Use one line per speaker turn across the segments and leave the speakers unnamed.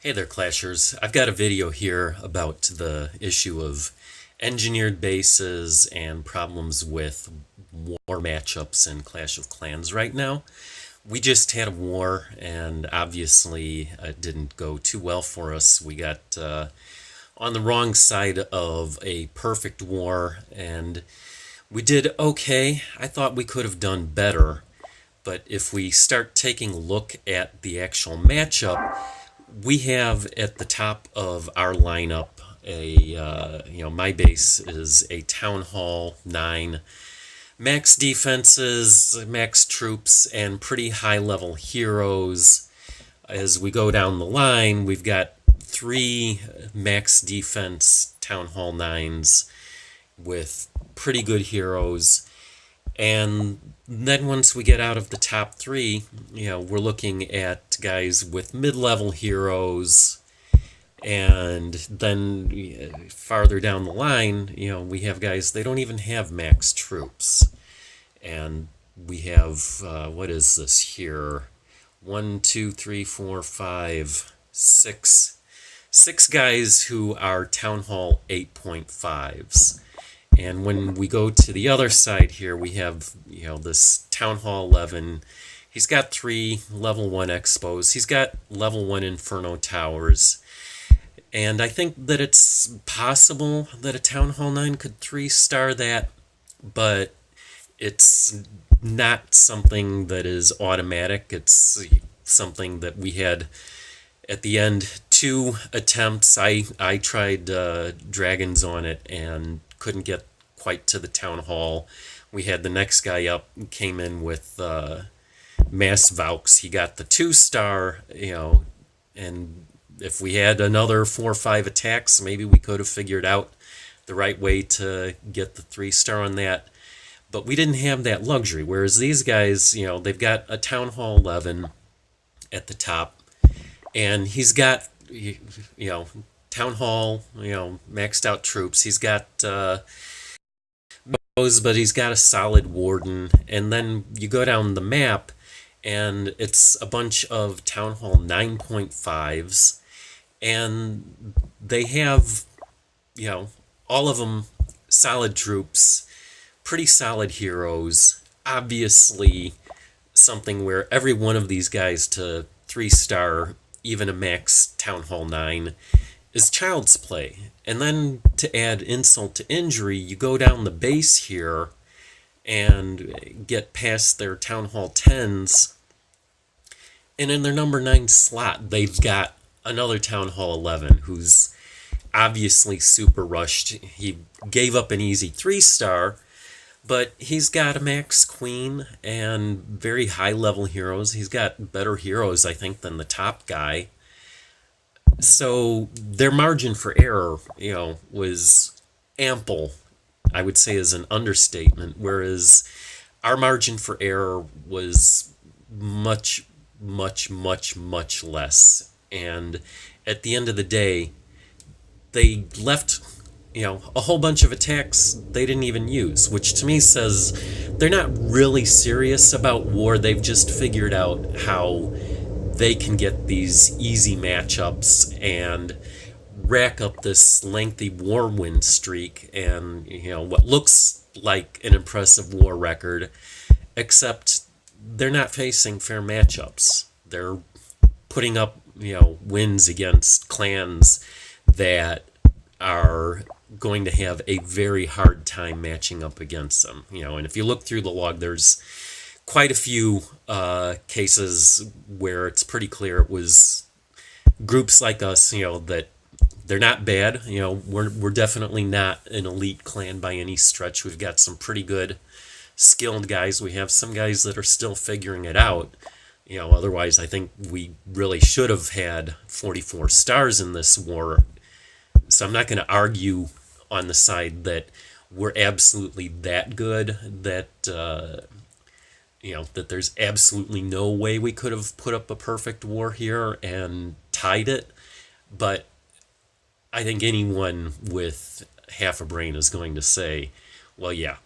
Hey there, Clashers. I've got a video here about the issue of engineered bases and problems with war matchups in Clash of Clans right now. We just had a war, and obviously it didn't go too well for us. We got on the wrong side of a perfect war, and we did okay. I thought we could have done better, but if we start taking a look at the actual matchup, we have at the top of our lineup my base is a Town Hall 9, max defenses, max troops, and pretty high level heroes. As we go down the line, we've got three max defense Town Hall 9s with pretty good heroes. And then once we get out of the top three, we're looking at guys with mid-level heroes. And then farther down the line, we have guys, they don't even have max troops. And we have, what is this here? 1, 2, 3, 4, 5, 6. 6 guys who are Town Hall 8.5s. And when we go to the other side here, we have, this Town Hall 11. He's got 3 level 1 expos. He's got level 1 Inferno Towers. And I think that it's possible that a Town Hall 9 could 3-star that, but it's not something that is automatic. It's something that we had at the end 2 attempts. I tried dragons on it and couldn't get quite to the Town Hall. We had the next guy up, came in with Mass Vaux. He got the 2-star, and if we had another 4 or 5 attacks, maybe we could have figured out the right way to get the 3-star on that. But we didn't have that luxury, whereas these guys, they've got a Town Hall 11 at the top, and he's got, Town Hall, maxed out troops. He's got bows, but he's got a solid warden. And then you go down the map, and it's a bunch of Town Hall 9.5s, and they have, all of them solid troops, pretty solid heroes. Obviously, something where every one of these guys to 3-star, even a max Town Hall 9, is child's play. And then to add insult to injury, you go down the base here and get past their Town Hall 10s, and in their number 9 slot, they've got another Town Hall 11 who's obviously super rushed. He gave up an easy 3-star, but he's got a max queen and very high level heroes. He's got better heroes, I think, than the top guy. So their margin for error, was ample, I would say, is an understatement, whereas our margin for error was much, much, much, much less. And at the end of the day, they left, a whole bunch of attacks they didn't even use, which to me says they're not really serious about war. They've just figured out how they can get these easy matchups and rack up this lengthy war win streak and, what looks like an impressive war record, except they're not facing fair matchups. They're putting up, wins against clans that are going to have a very hard time matching up against them. And if you look through the log, there's quite a few cases where it's pretty clear it was groups like us, that they're not bad. We're definitely not an elite clan by any stretch. We've got some pretty good skilled guys. We have some guys that are still figuring it out. Otherwise, I think we really should have had 44 stars in this war. So I'm not going to argue on the side that we're absolutely that good, that that there's absolutely no way we could have put up a perfect war here and tied it. But I think anyone with half a brain is going to say, well, yeah,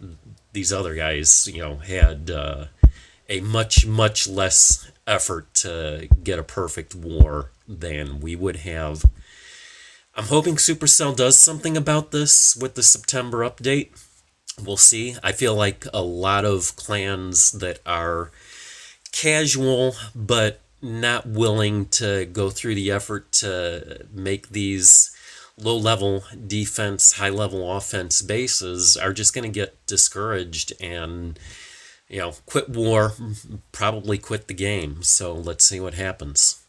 these other guys, had a much less effort to get a perfect war than we would have. I'm hoping Supercell does something about this with the September update. We'll see. I feel like a lot of clans that are casual but not willing to go through the effort to make these low level defense, high level offense bases are just going to get discouraged and, quit war, probably quit the game. So let's see what happens.